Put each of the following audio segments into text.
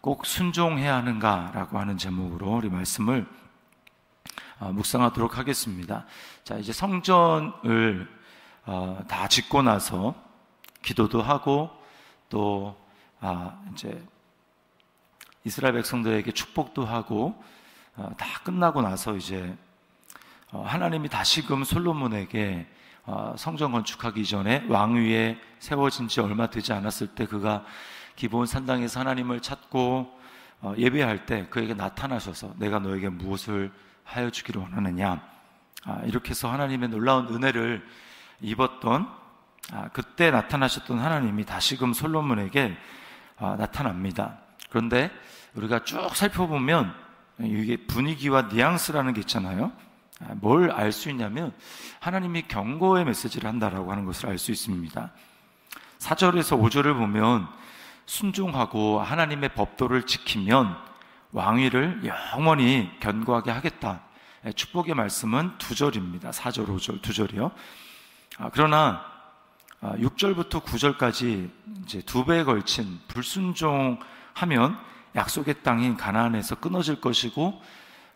꼭 순종해야 하는가라고 하는 제목으로 우리 말씀을 묵상하도록 하겠습니다. 자, 이제 성전을 다 짓고 나서 기도도 하고 또 이제 이스라엘 백성들에게 축복도 하고 다 끝나고 나서 이제 하나님이 다시금 솔로몬에게 성전 건축하기 전에 왕위에 세워진 지 얼마 되지 않았을 때 그가 기브온 산당에서 하나님을 찾고 예배할 때 그에게 나타나셔서 내가 너에게 무엇을 하여 주기를 원하느냐, 이렇게 해서 하나님의 놀라운 은혜를 입었던 그때 나타나셨던 하나님이 다시금 솔로몬에게 나타납니다. 그런데 우리가 쭉 살펴보면 이게 분위기와 뉘앙스라는 게 있잖아요. 뭘 알 수 있냐면 하나님이 경고의 메시지를 한다라고 하는 것을 알 수 있습니다. 4절에서 5절을 보면 순종하고 하나님의 법도를 지키면 왕위를 영원히 견고하게 하겠다. 축복의 말씀은 2절입니다. 4절, 5절, 2절이요. 그러나 6절부터 9절까지 이제 2배에 걸친 불순종하면 약속의 땅인 가나안에서 끊어질 것이고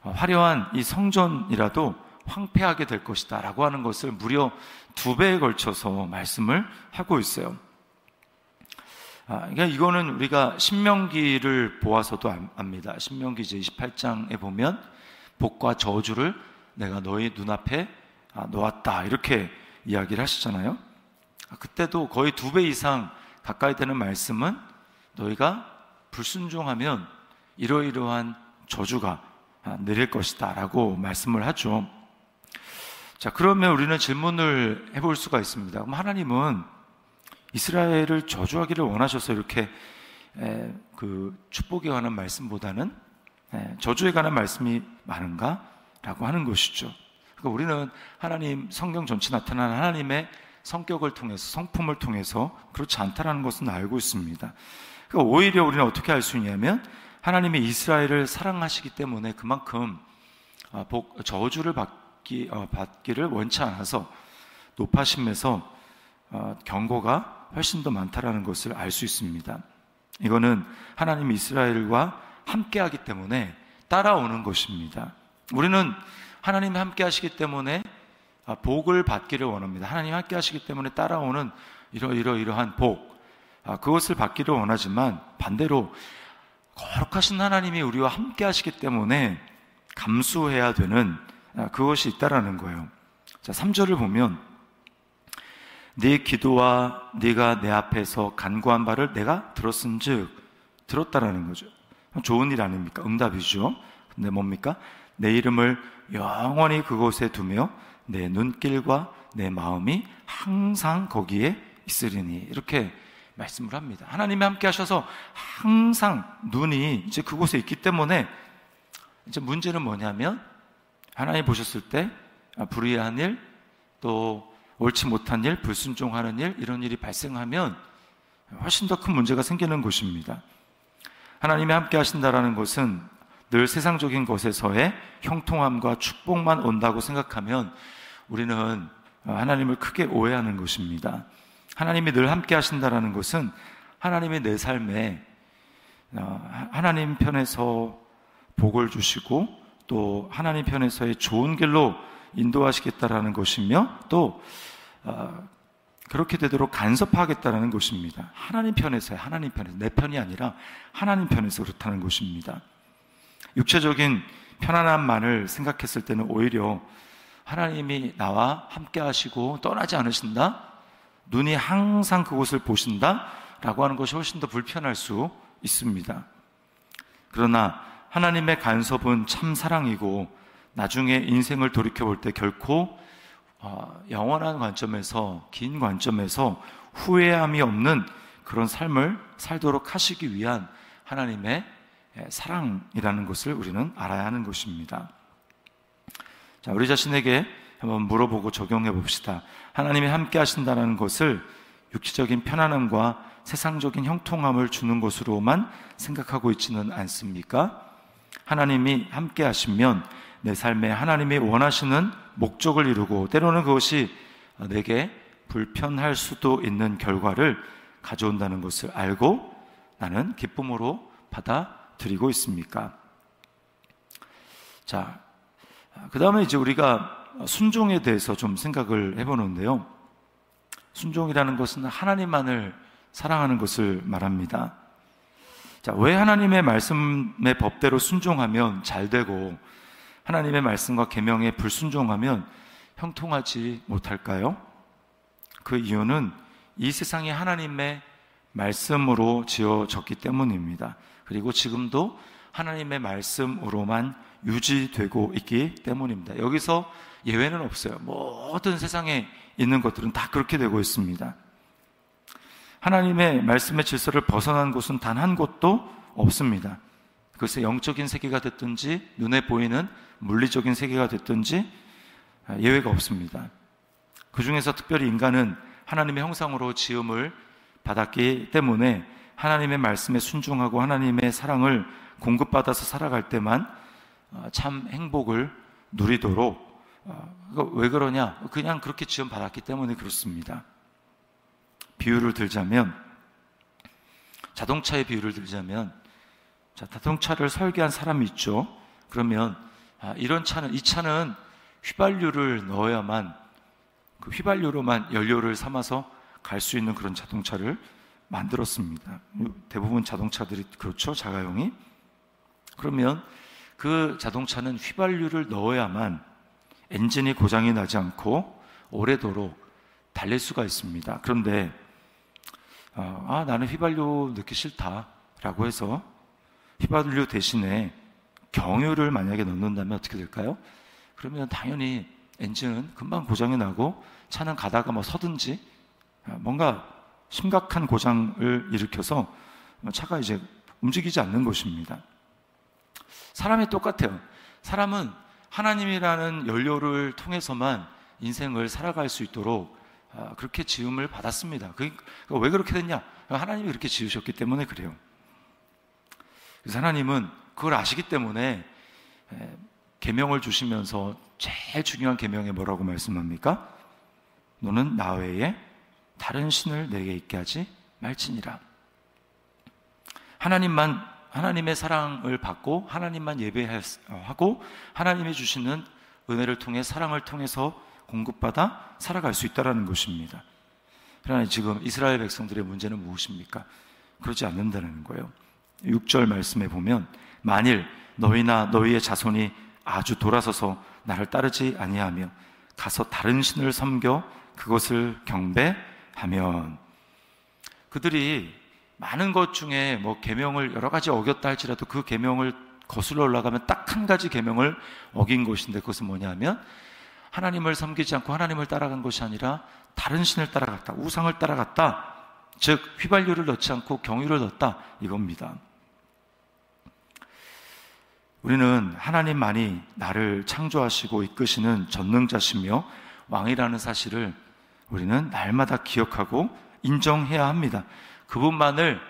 화려한 이 성전이라도 황폐하게 될 것이다 라고 하는 것을 무려 2배에 걸쳐서 말씀을 하고 있어요. 그러니까 이거는 우리가 신명기를 보아서도 압니다. 신명기 이제 28장에 보면 복과 저주를 내가 너희 눈앞에 놓았다 이렇게 이야기를 하시잖아요. 그때도 거의 2배 이상 가까이 되는 말씀은 너희가 불순종하면 이러이러한 저주가 내릴 것이다 라고 말씀을 하죠. 자, 그러면 우리는 질문을 해볼 수가 있습니다. 그럼 하나님은 이스라엘을 저주하기를 원하셔서 이렇게 그 축복에 관한 말씀보다는 저주에 관한 말씀이 많은가? 라고 하는 것이죠. 그러니까 우리는 하나님 성경 전체 나타나는 하나님의 성격을 통해서, 성품을 통해서 그렇지 않다는 것은 알고 있습니다. 그러니까 오히려 우리는 어떻게 알 수 있냐면 하나님이 이스라엘을 사랑하시기 때문에 그만큼 저주를 받기를 원치 않아서 높아심에서 경고가 훨씬 더 많다라는 것을 알 수 있습니다. 이거는 하나님이 이스라엘과 함께하기 때문에 따라오는 것입니다. 우리는 하나님이 함께하시기 때문에 복을 받기를 원합니다. 하나님이 함께하시기 때문에 따라오는 이러한 복, 그것을 받기를 원하지만 반대로 거룩하신 하나님이 우리와 함께 하시기 때문에 감수해야 되는 그것이 있다라는 거예요. 자, 3절을 보면 네 기도와 네가 내 앞에서 간구한 바를 내가 들었은즉, 들었다라는 거죠. 좋은 일 아닙니까? 응답이죠. 근데 뭡니까? 내 이름을 영원히 그곳에 두며 내 눈길과 내 마음이 항상 거기에 있으리니, 이렇게 말씀을 합니다. 하나님이 함께 하셔서 항상 눈이 이제 그곳에 있기 때문에 이제 문제는 뭐냐면 하나님 보셨을 때 불의한 일, 또 옳지 못한 일, 불순종하는 일, 이런 일이 발생하면 훨씬 더 큰 문제가 생기는 것입니다. 하나님이 함께 하신다라는 것은 늘 세상적인 것에서의 형통함과 축복만 온다고 생각하면 우리는 하나님을 크게 오해하는 것입니다. 하나님이 늘 함께 하신다라는 것은 하나님이 내 삶에 하나님 편에서 복을 주시고 또 하나님 편에서의 좋은 길로 인도하시겠다라는 것이며 또 그렇게 되도록 간섭하겠다라는 것입니다. 하나님 편에서요. 하나님 편에서, 내 편이 아니라 하나님 편에서 그렇다는 것입니다. 육체적인 편안함만을 생각했을 때는 오히려 하나님이 나와 함께 하시고 떠나지 않으신다, 눈이 항상 그곳을 보신다 라고 하는 것이 훨씬 더 불편할 수 있습니다. 그러나 하나님의 간섭은 참 사랑이고 나중에 인생을 돌이켜볼 때 결코 영원한 관점에서, 긴 관점에서 후회함이 없는 그런 삶을 살도록 하시기 위한 하나님의 사랑이라는 것을 우리는 알아야 하는 것입니다. 자, 우리 자신에게 한번 물어보고 적용해 봅시다. 하나님이 함께 하신다는 것을 육체적인 편안함과 세상적인 형통함을 주는 것으로만 생각하고 있지는 않습니까? 하나님이 함께 하시면 내 삶에 하나님이 원하시는 목적을 이루고 때로는 그것이 내게 불편할 수도 있는 결과를 가져온다는 것을 알고 나는 기쁨으로 받아들이고 있습니까? 자, 그 다음에 이제 우리가 순종에 대해서 좀 생각을 해보는데요. 순종이라는 것은 하나님만을 사랑하는 것을 말합니다. 자, 왜 하나님의 말씀의 법대로 순종하면 잘 되고 하나님의 말씀과 계명에 불순종하면 형통하지 못할까요? 그 이유는 이 세상이 하나님의 말씀으로 지어졌기 때문입니다. 그리고 지금도 하나님의 말씀으로만 유지되고 있기 때문입니다. 여기서 예외는 없어요. 모든 세상에 있는 것들은 다 그렇게 되고 있습니다. 하나님의 말씀의 질서를 벗어난 곳은 단 한 곳도 없습니다. 그것이 영적인 세계가 됐든지 눈에 보이는 물리적인 세계가 됐든지 예외가 없습니다. 그 중에서 특별히 인간은 하나님의 형상으로 지음을 받았기 때문에 하나님의 말씀에 순종하고 하나님의 사랑을 공급받아서 살아갈 때만 참 행복을 누리도록, 왜 그러냐? 그냥 그렇게 지음 받았기 때문에 그렇습니다. 비유를 들자면, 자동차의 비유를 들자면, 자, 자동차를 설계한 사람이 있죠. 그러면 이 차는 휘발유를 넣어야만, 그 휘발유로만 연료를 삼아서 갈 수 있는 그런 자동차를 만들었습니다. 대부분 자동차들이 그렇죠, 자가용이. 그러면 그 자동차는 휘발유를 넣어야만 엔진이 고장이 나지 않고 오래도록 달릴 수가 있습니다. 그런데 나는 휘발유 넣기 싫다라고 해서 휘발유 대신에 경유를 만약에 넣는다면 어떻게 될까요? 그러면 당연히 엔진은 금방 고장이 나고 차는 가다가 뭐 서든지 뭔가 심각한 고장을 일으켜서 차가 이제 움직이지 않는 것입니다. 사람이 똑같아요. 사람은 하나님이라는 연료를 통해서만 인생을 살아갈 수 있도록 그렇게 지음을 받았습니다. 왜 그렇게 됐냐? 하나님이 그렇게 지으셨기 때문에 그래요. 그래서 하나님은 그걸 아시기 때문에 계명을 주시면서 제일 중요한 계명이 뭐라고 말씀합니까? 너는 나 외에 다른 신을 내게 있게 하지 말지니라. 하나님의 사랑을 받고 하나님만 예배하고 하나님이 주시는 은혜를 통해 사랑을 통해서 공급받아 살아갈 수 있다는 것입니다. 그러나 지금 이스라엘 백성들의 문제는 무엇입니까? 그러지 않는다는 거예요. 6절 말씀에 보면 만일 너희나 너희의 자손이 아주 돌아서서 나를 따르지 아니하며 가서 다른 신을 섬겨 그것을 경배하면, 그들이 많은 것 중에 뭐 계명을 여러 가지 어겼다 할지라도 그 계명을 거슬러 올라가면 딱 한 가지 계명을 어긴 것인데, 그것은 뭐냐면 하나님을 섬기지 않고 하나님을 따라간 것이 아니라 다른 신을 따라갔다, 우상을 따라갔다, 즉 휘발유를 넣지 않고 경유를 넣었다, 이겁니다. 우리는 하나님만이 나를 창조하시고 이끄시는 전능자시며 왕이라는 사실을 우리는 날마다 기억하고 인정해야 합니다. 그분만을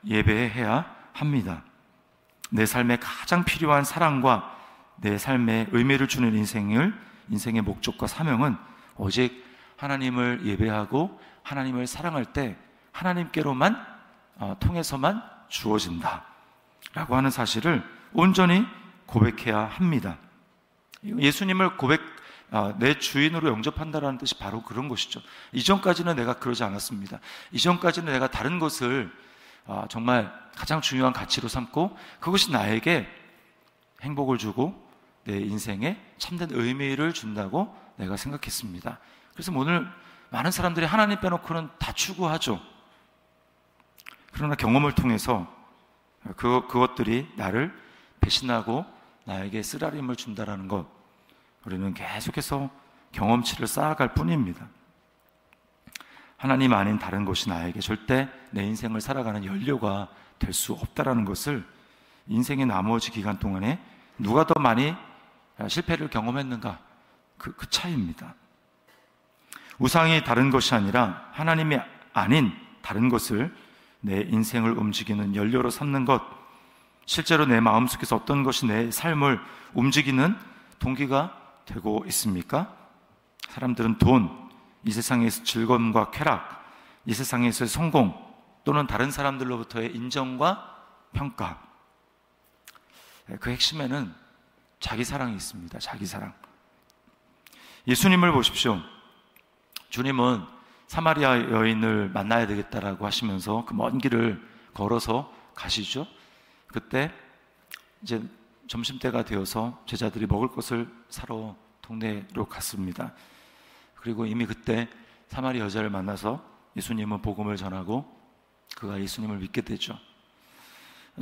예배해야 합니다. 내 삶에 가장 필요한 사랑과 내 삶에 의미를 주는 인생의 목적과 사명은 오직 하나님을 예배하고 하나님을 사랑할 때 하나님께로만 통해서만 주어진다 라고 하는 사실을 온전히 고백해야 합니다. 예수님을 내 주인으로 영접한다는 뜻이 바로 그런 것이죠. 이전까지는 내가 그러지 않았습니다. 이전까지는 내가 다른 것을 정말 가장 중요한 가치로 삼고 그것이 나에게 행복을 주고 내 인생에 참된 의미를 준다고 내가 생각했습니다. 그래서 오늘 많은 사람들이 하나님 빼놓고는 다 추구하죠. 그러나 경험을 통해서 그것들이 나를 배신하고 나에게 쓰라림을 준다라는 것, 우리는 계속해서 경험치를 쌓아갈 뿐입니다. 하나님 아닌 다른 것이 나에게 절대 내 인생을 살아가는 연료가 될 수 없다라는 것을 인생의 나머지 기간 동안에 누가 더 많이 실패를 경험했는가, 그 차이입니다. 우상이 다른 것이 아니라 하나님이 아닌 다른 것을 내 인생을 움직이는 연료로 삼는 것, 실제로 내 마음속에서 어떤 것이 내 삶을 움직이는 동기가 되고 있습니까? 사람들은 돈, 이 세상에서 즐거움과 쾌락, 이 세상에서의 성공, 또는 다른 사람들로부터의 인정과 평가. 그 핵심에는 자기 사랑이 있습니다. 자기 사랑. 예수님을 보십시오. 주님은 사마리아 여인을 만나야 되겠다라고 하시면서 그 먼 길을 걸어서 가시죠. 그때 이제 점심때가 되어서 제자들이 먹을 것을 사러 동네로 갔습니다. 그리고 이미 그때 사마리아 여자를 만나서 예수님은 복음을 전하고 그가 예수님을 믿게 되죠.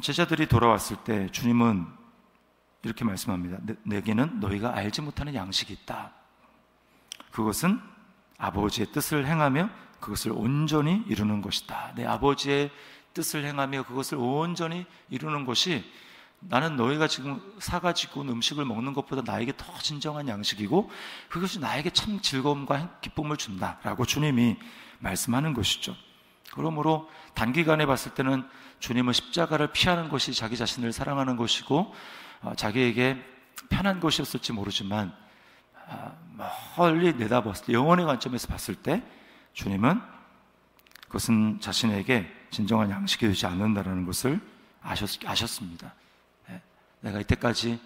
제자들이 돌아왔을 때 주님은 이렇게 말씀합니다. 내게는 너희가 알지 못하는 양식이 있다. 그것은 아버지의 뜻을 행하며 그것을 온전히 이루는 것이다. 내 아버지의 뜻을 행하며 그것을 온전히 이루는 것이 나는 너희가 지금 사가지고 온 음식을 먹는 것보다 나에게 더 진정한 양식이고 그것이 나에게 참 즐거움과 기쁨을 준다라고 주님이 말씀하는 것이죠. 그러므로 단기간에 봤을 때는 주님은 십자가를 피하는 것이 자기 자신을 사랑하는 것이고 자기에게 편한 것이었을지 모르지만 멀리 내다봤을 때, 영원의 관점에서 봤을 때 주님은 그것은 자신에게 진정한 양식이 되지 않는다는 것을 아셨습니다. 내가 이때까지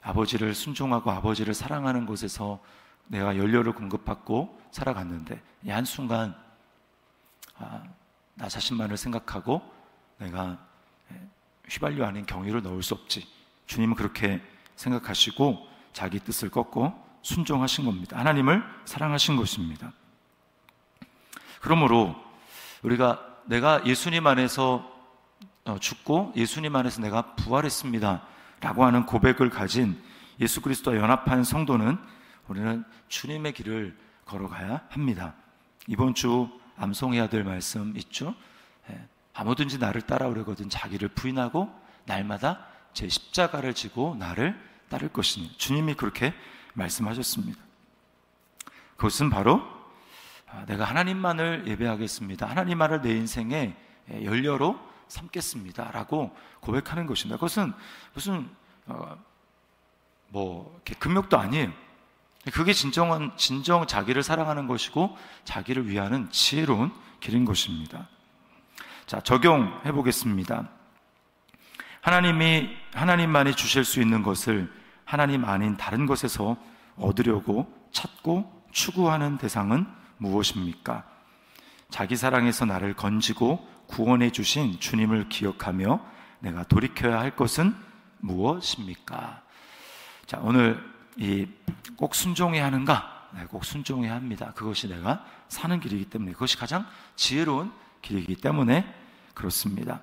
아버지를 순종하고 아버지를 사랑하는 곳에서 내가 연료를 공급받고 살아갔는데 이 한순간 나 자신만을 생각하고 내가 휘발유 아닌 경유를 넣을 수 없지. 주님은 그렇게 생각하시고 자기 뜻을 꺾고 순종하신 겁니다. 하나님을 사랑하신 것입니다. 그러므로 우리가 내가 예수님 안에서 죽고 예수님 안에서 내가 부활했습니다 라고 하는 고백을 가진 예수 그리스도와 연합한 성도는 우리는 주님의 길을 걸어가야 합니다. 이번 주 암송해야 될 말씀 있죠? 아무든지 나를 따라오려거든 자기를 부인하고 날마다 제 십자가를 지고 나를 따를 것이니 주님이 그렇게 말씀하셨습니다. 그것은 바로 내가 하나님만을 예배하겠습니다. 하나님만을 내 인생의 연료로 삼겠습니다 라고 고백하는 것입니다. 그것은 무슨 이렇게 금욕도 아니에요. 그게 진정 자기를 사랑하는 것이고 자기를 위하는 지혜로운 길인 것입니다. 자, 적용해 보겠습니다. 하나님만이 주실 수 있는 것을 하나님 아닌 다른 것에서 얻으려고 찾고 추구하는 대상은 무엇입니까? 자기 사랑에서 나를 건지고 구원해 주신 주님을 기억하며 내가 돌이켜야 할 것은 무엇입니까? 자, 오늘 꼭 순종해야 하는가? 네, 꼭 순종해야 합니다. 그것이 내가 사는 길이기 때문에, 그것이 가장 지혜로운 길이기 때문에 그렇습니다.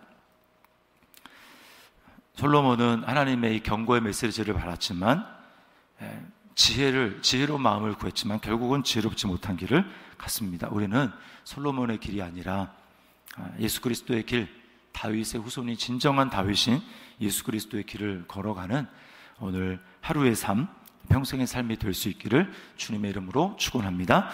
솔로몬은 하나님의 이 경고의 메시지를 받았지만 지혜로운 마음을 구했지만 결국은 지혜롭지 못한 길을 갔습니다. 우리는 솔로몬의 길이 아니라 예수 그리스도의 길, 다윗의 후손이 진정한 다윗인 예수 그리스도의 길을 걸어가는 오늘 하루의 삶, 평생의 삶이 될 수 있기를 주님의 이름으로 축원합니다.